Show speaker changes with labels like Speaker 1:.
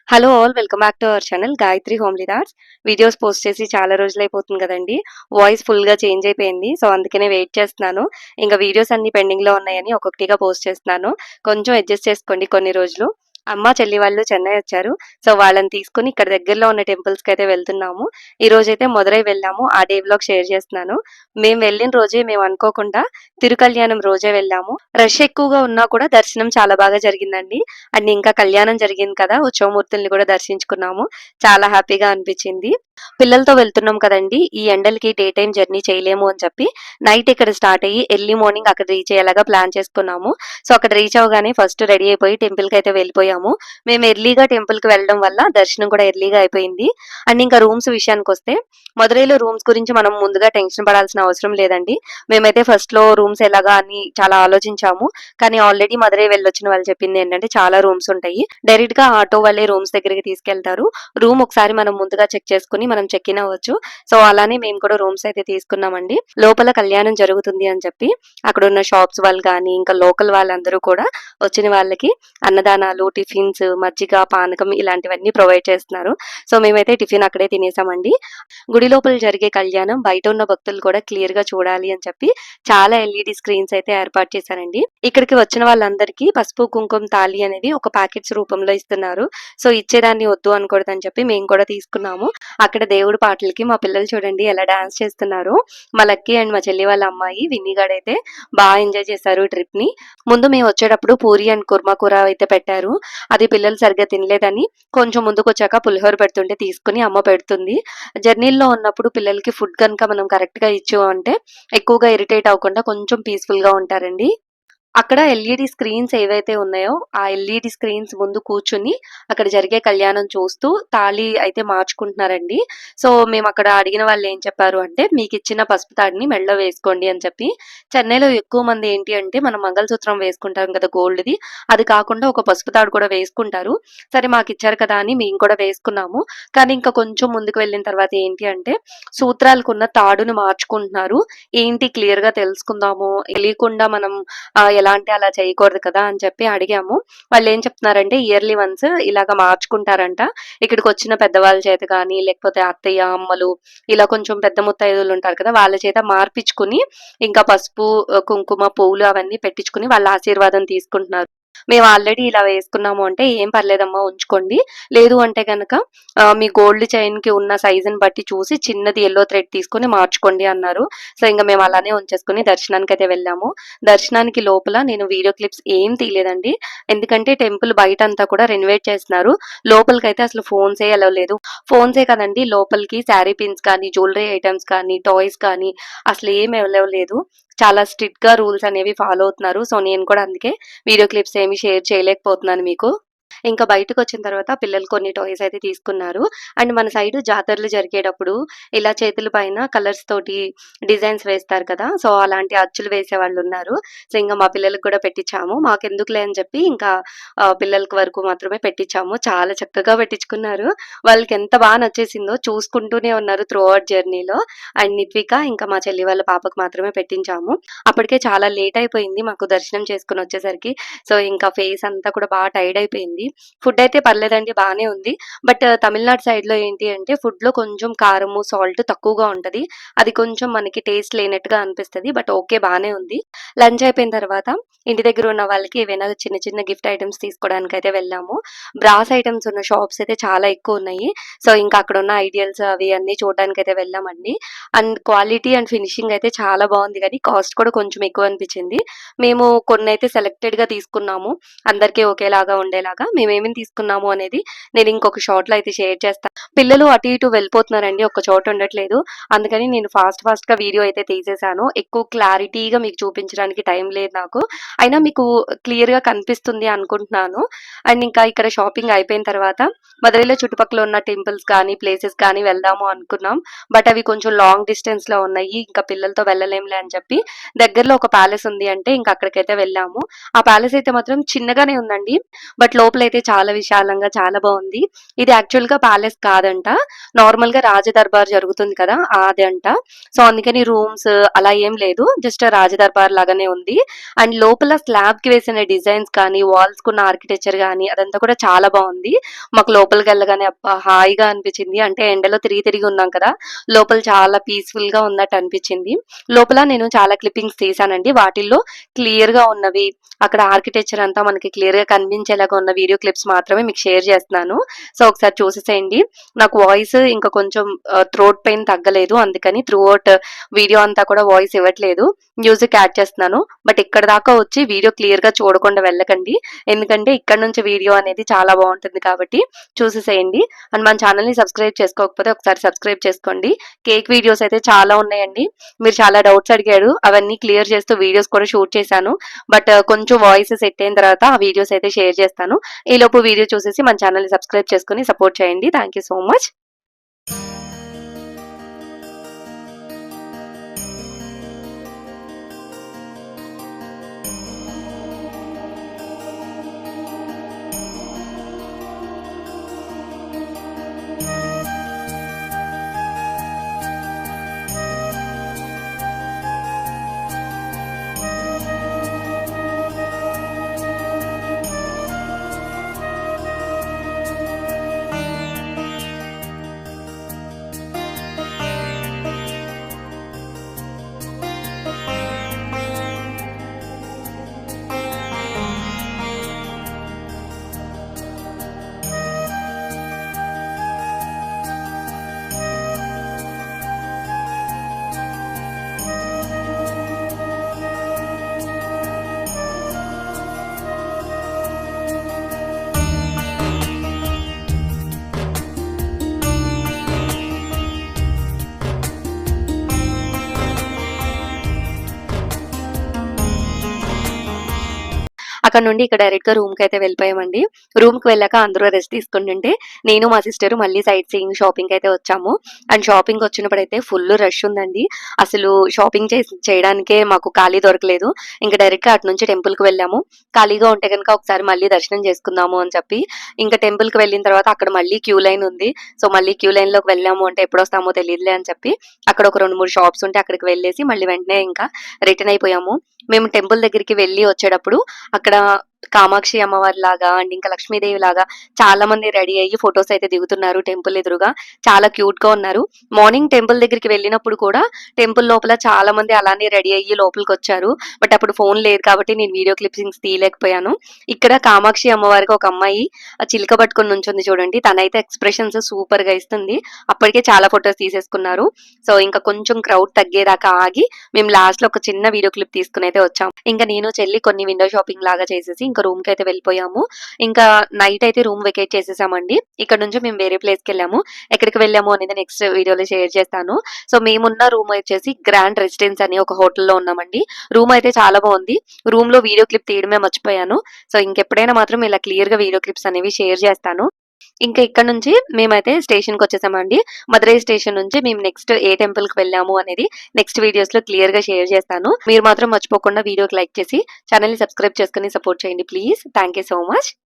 Speaker 1: Hello all welcome back to our channel Gayatri homely thoughts. Videos post చేసి చాలా రోజులైపోతుంది కదండీ! Voice ఫుల్‌గా చేంజ్ అయిపోయింది. సో, అందుకనే వెయిట్ చేస్తున్నాను. ఇంక వీడియోస్ అన్నీ పెండింగ్‌లో ఉన్నాయని ఒక్కొక్కటిగా పోస్ట్ చేస్తున్నాను. కొంచెం అడ్జస్ట్ చేసుకోండి కొన్ని రోజులు. అమ్మ, చెల్లి వాళ్ళు చెన్నై వచ్చారు. సో, వాళ్ళని తీసుకొని ఇక్కడ దగ్గరలో ఉన్న టెంపుల్స్‌కైతే వెళ్తున్నాము. ఈరోజైతే మదురై వెళ్ళాము. ఆ డే వ్లాగ్ షేర్ చేస్తున్నాను. మేము వెళ్ళిన రోజే మేము అనుకోకుండా తిరుకల్యాణం రోజే వెళ్ళాము. రష్ ఎక్కువగా ఉన్నా కూడా దర్శనం చాలా బాగా జరిగిందండి. అండ్ ఇంకా కళ్యాణం జరిగింది కదా! ఉత్సవమూర్తుల్ని కూడా దర్శించుకున్నాము. చాలా హ్యాపీగా అనిపించింది. పిల్లలతో వెళ్తున్నాం కదండీ! ఈ ఎండలకి డే టైమ్ జర్నీ చేయలేము అని చెప్పి నైట్ ఇక్కడ స్టార్ట్ అయ్యి ఎర్లీ మార్నింగ్ అక్కడ రీచ్ అయ్యేలాగా ప్లాన్ చేసుకున్నాము. సో, అక్కడ రీచ్ అవ్వగానే ఫస్ట్ రెడీ అయిపోయి టెంపుల్‌కైతే వెళ్ళిపోయాము. మేము ఎర్లీగా టెంపుల్‌కి వెళ్ళడం వల్ల దర్శనం కూడా ఎర్లీగా అయిపోయింది. అండ్ ఇంకా రూమ్స్ విషయానికొస్తే మదురైలో రూమ్స్ గురించి మనం ముందుగా టెన్షన్ పడాల్సిన అవసరం లేదండి. మేమైతే ఫస్ట్‌లో రూమ్స్ ఎలాగా అని చాలా ఆలోచించాము. కానీ ఆల్రెడీ మదురై వెళ్ళొచ్చిన వాళ్ళు చెప్పింది ఏంటంటే చాలా రూమ్స్ ఉంటాయి. డైరెక్ట్‌గా ఆటో వాళ్ళే రూమ్స్ దగ్గరికి తీసుకెళ్తారు. రూమ్ ఒకసారి మనం ముందుగా చెక్ చేసుకొని మనం చెక్ ఇన్ అవ్వచ్చు. సో, అలానే మేము కూడా రూమ్స్ అయితే తీసుకున్నామండి. లోపల కళ్యాణం జరుగుతుంది అని చెప్పి అక్కడ ఉన్న షాప్స్ వాళ్ళు గానీ, ఇంకా లోకల్ వాళ్ళందరూ కూడా వచ్చిన వాళ్ళకి అన్నదానాలు, టిఫిన్స్, మజ్జిగ, పానకం ఇలాంటివన్నీ ప్రొవైడ్ చేస్తున్నారు. సో, మేమైతే టిఫిన్ అక్కడే తినేసామండి. గుడి లోపల జరిగే కళ్యాణం బయట ఉన్న భక్తులు కూడా క్లియర్‌గా చూడాలి అని చెప్పి చాలా ఎల్ఈడీ స్క్రీన్స్ అయితే ఏర్పాటు చేశారండి. ఇక్కడికి వచ్చిన వాళ్ళందరికీ పసుపు, కుంకుమ తాళి అనేది ఒక ప్యాకెట్స్ రూపంలో ఇస్తున్నారు. సో, ఇచ్చేదాన్ని వద్దు అనకూడదని చెప్పి మేము కూడా తీసుకున్నాము. అక్కడ దేవుడి పాటలకి మా పిల్లలు చూడండి ఎలా డాన్స్ చేస్తున్నారో. మా లక్కీ అండ్ మా చెల్లి వాళ్ళ అమ్మాయి విన్నీగాడైతే బాగా ఎంజాయ్ చేశారు ట్రిప్‌ని. ముందు మేము వచ్చేటప్పుడు పూరి అండ్ కుర్మా కూర అయితే పెట్టారు. అది పిల్లలు సరిగ్గా తినలేదని కొంచెం ముందుకొచ్చాక పులిహోర పెడుతుంటే తీసుకొని అమ్మ పెడుతుంది. జర్నీలో ఉన్నప్పుడు పిల్లలకి ఫుడ్ గనుక మనం కరెక్ట్‌గా ఇచ్చామంటే ఎక్కువగా ఇరిటేట్ అవ్వకుండా కొంచెం పీస్‌ఫుల్‌గా ఉంటారండి. అక్కడ ఎల్ఈడీ స్క్రీన్స్ ఏవైతే ఉన్నాయో, ఆ ఎల్ఈడీ స్క్రీన్స్ ముందు కూర్చొని అక్కడ జరిగే కళ్యాణం చూస్తూ తాళి అయితే మార్చుకుంటున్నారండి. సో, మేమక్కడ అడిగిన వాళ్ళేం చెప్పారు అంటే, మీకిచ్చిన పసుపు తాడుని మెడలో వేసుకోండి అని చెప్పి. చెన్నైలో ఎక్కువ మంది ఏంటి అంటే, మనం మంగళసూత్రం వేసుకుంటాం కదా గోల్డ్‌ది. అది కాకుండా ఒక పసుపు తాడు కూడా వేసుకుంటారు. సరే మాకిచ్చారు కదా అని మేము కూడా వేసుకున్నాము. కానీ ఇంకా కొంచెం ముందుకు వెళ్ళిన తర్వాత ఏంటి అంటే, సూత్రాలకున్న తాడుని మార్చుకుంటున్నారు. ఏంటి క్లియర్‌గా తెలుసుకుందాము. తెలియకుండా మనం ఎలా అంటే అలా చేయకూడదు కదా అని చెప్పి అడిగాము. వాళ్ళేం చెప్తున్నారంటే ఇయర్లీ వన్స్ ఇలాగ మార్చుకుంటారంట. ఇక్కడికొచ్చిన పెద్దవాళ్ళ చేత గానీ, లేకపోతే అత్తయ్య, అమ్మలు ఇలా కొంచెం పెద్ద ముత్తైదువులుంటారు కదా! వాళ్ళ చేత మార్పిచ్చుకొని ఇంకా పసుపు, కుంకుమ, పువ్వులు అవన్నీ పెట్టించుకొని వాళ్ళ ఆశీర్వాదం తీసుకుంటున్నారు. మేము ఆల్రెడీ ఇలా వేసుకున్నాము అంటే, "ఏం పర్లేదమ్మా ఉంచుకోండి. లేదు అంటే గనక మీ గోల్డ్ చైన్‌కి ఉన్న సైజుని బట్టి చూసి చిన్నది యెల్లో థ్రెడ్ తీసుకొని మార్చుకోండి" అన్నారు. సో, ఇంక మేము అలానే ఉంచేసుకొని దర్శనానికైతే వెళ్ళాము. దర్శనానికి లోపల నేను వీడియో క్లిప్స్ ఏం తీయలేదండి. ఎందుకంటే టెంపుల్ బయటంతా కూడా రెనోవేట్ చేస్తున్నారు. లోపలికైతే అసలు ఫోన్సే అలౌ లేదు. ఫోన్సే కదండీ లోపలికి శారీ పిన్స్ కానీ, జ్యువెల్లరీ ఐటెమ్స్ కానీ, టాయ్స్ కానీ అసలు ఏమి అలౌ లేదు. చాలా స్ట్రిక్ట్‌గా రూల్స్ అనేవి ఫాలో అవుతున్నారు. సో, నేను కూడా అందుకే వీడియో క్లిప్స్ ఏమి షేర్ చేయలేకపోతున్నాను మీకు. ఇంకా బయటకొచ్చిన తర్వాత పిల్లలు కొన్ని టాయ్స్ అయితే తీసుకున్నారు. అండ్ మన సైడు జాతరలు జరిగేటప్పుడు ఇలా చేతుల పైన కలర్స్ తోటి డిజైన్స్ వేస్తారు కదా! సో, అలాంటి అచ్చులు వేసేవాళ్ళున్నారు. సో, ఇంక మా పిల్లలకి కూడా పెట్టిచ్చాము. మాకెందుకులే అని చెప్పి ఇంకా పిల్లలకి వరకు మాత్రమే పెట్టిచ్చాము. చాలా చక్కగా పెట్టించుకున్నారు. వాళ్ళకెంత నచ్చేసిందో చూసుకుంటూనే ఉన్నారు త్రూ ఔట్ జర్నీలో. అండ్ నిత్విక ఇంకా మా చెల్లి వాళ్ళ పాపకు మాత్రమే పెట్టించాము. అప్పటికే చాలా లేట్ అయిపోయింది మాకు దర్శనం చేసుకొనొచ్చేసరికి. సో, ఇంకా ఫేస్ అంతా కూడా టైర్డ్ అయిపోయింది. ఫుడ్ అయితే పర్లేదండి బానే ఉంది. బట్ తమిళనాడు సైడ్‌లో ఏంటి అంటే ఫుడ్‌లో కొంచెం కారము, సాల్ట్ తక్కువగా ఉంటది. అది కొంచెం మనకి టేస్ట్ లేనట్టుగా అనిపిస్తది. బట్ ఓకే బానే ఉంది. లంచ్ అయిపోయిన తర్వాత ఇంటి దగ్గర ఉన్న వాళ్ళకి ఏవైనా చిన్న చిన్న గిఫ్ట్ ఐటెమ్స్ తీసుకోవడానికైతే వెళ్ళాము. బ్రాస్ ఐటెమ్స్ ఉన్న షాప్స్ అయితే చాలా ఎక్కువున్నాయి. సో, ఇంకా అక్కడున్న ఐడియల్స్ అవి అన్నీ చూడడానికైతే వెళ్ళామండి. అండ్ క్వాలిటీ అండ్ ఫినిషింగ్ అయితే చాలా బావుంది గానీ కాస్ట్ కూడా కొంచెం ఎక్కువ అనిపించింది. మేము కొన్నైతే సెలెక్టెడ్‌గా తీసుకున్నాము. అందరికీ ఒకేలాగా ఉండేలాగా. మేమేమేమి తీసుకున్నాము అనేది నేను ఇంకొక షార్ట్‌లో అయితే షేర్ చేస్తా. పిల్లలు అటు ఇటు వెళ్ళిపోతున్నారండి. ఒక్క చోట ఉండట్లేదు. అందుకని నేను ఫాస్ట్‌గా వీడియో అయితే తీసేశాను. ఎక్కువ క్లారిటీగా మీకు చూపించడానికి టైం లేదు నాకు. అయినా మీకు క్లియర్‌గా కనిపిస్తుంది అనుకుంటున్నాను. అండ్ ఇంకా ఇక్కడ షాపింగ్ అయిపోయిన తర్వాత మదురైలో చుట్టుపక్కల ఉన్న టెంపుల్స్ కానీ, ప్లేసెస్ కానీ వెళ్దాము అనుకున్నాం. బట్ అవి కొంచెం లాంగ్ డిస్టెన్స్‌లో ఉన్నాయి. ఇంకా పిల్లలతో వెళ్ళలేంలే అని చెప్పి దగ్గరలో ఒక ప్యాలెస్ ఉంది అంటే ఇంక అక్కడికైతే వెళ్ళాము. ఆ ప్యాలెస్ అయితే మాత్రం చిన్నగానే ఉందండి. బట్ లోపల లోపలైతే చాలా విశాలంగా చాలా బాగుంది. ఇది యాక్చువల్‌గా ప్యాలెస్ కాదంట. నార్మల్‌గా రాజదర్బార్ జరుగుతుంది కదా! అది అంట. సో, అందుకని రూమ్స్ అలా ఏం లేదు. జస్ట్ రాజదర్బార్ లాగానే ఉంది. అండ్ లోపల స్లాబ్‌కి వేసిన డిజైన్స్ కానీ, వాల్స్‌కున్న ఆర్కిటెక్చర్ గాని అదంతా కూడా చాలా బాగుంది. మాకు లోపలికెళ్ళగానే అబ్బా! హాయిగా అనిపించింది. అంటే ఎండలో తిరిగి తిరిగి ఉన్నాం కదా! లోపల చాలా పీస్‌ఫుల్‌గా ఉన్నట్టు అనిపించింది. లోపల నేను చాలా క్లిప్పింగ్స్ తీశానండి. వాటిల్లో క్లియర్‌గా ఉన్నవి, అక్కడ ఆర్కిటెక్చర్ అంతా మనకి క్లియర్‌గా కనిపించేలాగా ఉన్న వీడియో క్లిప్స్ మాత్రమే మీకు షేర్ చేస్తున్నాను. సో, ఒకసారి చూసేసేయండి. నాకు వాయిస్ ఇంకా కొంచెం థ్రోట్ పెయిన్ తగ్గలేదు. అందుకని త్రూ ఔట్ వీడియో అంతా కూడా వాయిస్ ఇవ్వట్లేదు. మ్యూజిక్ యాడ్ చేస్తున్నాను. బట్ ఇక్కడ దాకా వచ్చి వీడియో క్లియర్‌గా చూడకుండా వెళ్ళకండి. ఎందుకంటే ఇక్కడ నుంచి వీడియో అనేది చాలా బాగుంటుంది కాబట్టి చూసేసేయండి. అండ్ మన ఛానల్‌ని సబ్స్క్రైబ్ చేసుకోకపోతే ఒకసారి సబ్స్క్రైబ్ చేసుకోండి. కేక్ వీడియోస్ అయితే చాలా ఉన్నాయండి. మీరు చాలా డౌట్స్ అడిగారు. అవన్నీ క్లియర్ చేస్తూ వీడియోస్ కూడా షూట్ చేశాను. బట్ కొంచెం వాయిస్ సెట్ అయిన తర్వాత ఆ వీడియోస్ అయితే షేర్ చేస్తాను. ఈలోపు వీడియో చూసేసి మన ఛానల్‌ని సబ్స్క్రైబ్ చేసుకొని సపోర్ట్ చేయండి. Thank you so much. అక్కడ నుండి ఇక్కడ డైరెక్ట్‌గా రూమ్‌కైతే వెళ్ళిపోయామండి. రూమ్‌కి వెళ్ళాక అందరూ రెస్ట్ తీసుకుంటుంటే, నేను మా సిస్టర్ మళ్ళీ సైట్ సీయింగ్ షాపింగ్‌కైతే వచ్చాము. అండ్ షాపింగ్‌కొచ్చినప్పుడైతే ఫుల్ రష్ ఉందండి. అసలు షాపింగ్ చేయడానికే మాకు ఖాళీ దొరకలేదు. ఇంక డైరెక్ట్‌గా అటు నుంచి టెంపుల్‌కి వెళ్ళాము. ఖాళీగా ఉంటే గనుక ఒకసారి మళ్ళీ దర్శనం చేసుకుందాము అని చెప్పి, ఇంక టెంపుల్‌కి వెళ్ళిన తర్వాత అక్కడ మళ్ళీ క్యూ లైన్ ఉంది. సో, మళ్ళీ క్యూ లైన్‌లోకి వెళ్ళాము అంటే ఎప్పుడొస్తామో తెలీదులే అని చెప్పి, అక్కడ ఒక 2, 3 షాప్స్ ఉంటే అక్కడికి వెళ్ళేసి మళ్ళీ వెంటనే ఇంకా రిటర్న్ అయిపోయాము. మేము టెంపుల్ దగ్గరికి వెళ్ళి వచ్చేటప్పుడు అక్కడ కామాక్షి అమ్మవారి లాగా అండ్ ఇంకా లక్ష్మీదేవి లాగా చాలా మంది రెడీ అయ్యి ఫొటోస్ అయితే దిగుతున్నారు టెంపుల్ ఎదురుగా. చాలా క్యూట్ గా ఉన్నారు. మార్నింగ్ టెంపుల్ దగ్గరికి వెళ్ళినప్పుడు కూడా టెంపుల్ లోపల చాలా మంది అలానే రెడీ అయ్యి లోపలికి వచ్చారు. బట్ అప్పుడు ఫోన్ లేదు కాబట్టి నేను వీడియో క్లిప్పింగ్స్ తీయలేకపోయాను. ఇక్కడ కామాక్షి అమ్మవారికి ఒక అమ్మాయి చిలక పట్టుకొని నుంచుంది చూడండి. తనైతే ఎక్స్ప్రెషన్స్ సూపర్ గా ఇస్తుంది. అప్పటికే చాలా ఫొటోస్ తీసేసుకున్నారు. సో ఇంకా కొంచెం క్రౌడ్ తగ్గేదాకా ఆగి మేము లాస్ట్ లో ఒక చిన్న వీడియో క్లిప్ తీసుకుని అయితే వచ్చాం. ఇంకా నేను చెల్లి కొన్ని విండో షాపింగ్ లాగా చేసేసి ఇంకా రూమ్ కి అయితే వెళ్ళిపోయాము. ఇంకా నైట్ అయితే రూమ్ వెకేట్ చేసేసామండి. ఇక్కడ నుంచి మేము వేరే ప్లేస్ కి వెళ్ళాము. ఎక్కడికి వెళ్ళాము అనేది నెక్స్ట్ వీడియోలో షేర్ చేస్తాను. సో మేమున్న రూమ్ వచ్చేసి గ్రాండ్ రెసిడెన్స్ అని ఒక హోటల్లో ఉన్నామండి. రూమ్ అయితే చాలా బాగుంది. రూమ్ లో వీడియో క్లిప్ తీయడమే మర్చిపోయాను. సో ఇంకెప్పుడైనా మాత్రం ఇలా క్లియర్ గా వీడియో క్లిప్స్ అనేవి షేర్ చేస్తాను. ఇంకా ఇక్కడ నుంచి మేమైతే స్టేషన్‌కి వచ్చేసామండి. మదురై స్టేషన్ నుంచి మేము నెక్స్ట్ ఏ టెంపుల్‌కి వెళ్ళాము అనేది నెక్స్ట్ వీడియోస్‌లో క్లియర్‌గా షేర్ చేస్తాను. మీరు మాత్రం మర్చిపోకుండా వీడియోకి లైక్ చేసి ఛానెల్‌ని సబ్స్క్రైబ్ చేసుకొని సపోర్ట్ చేయండి please. Thank you so much.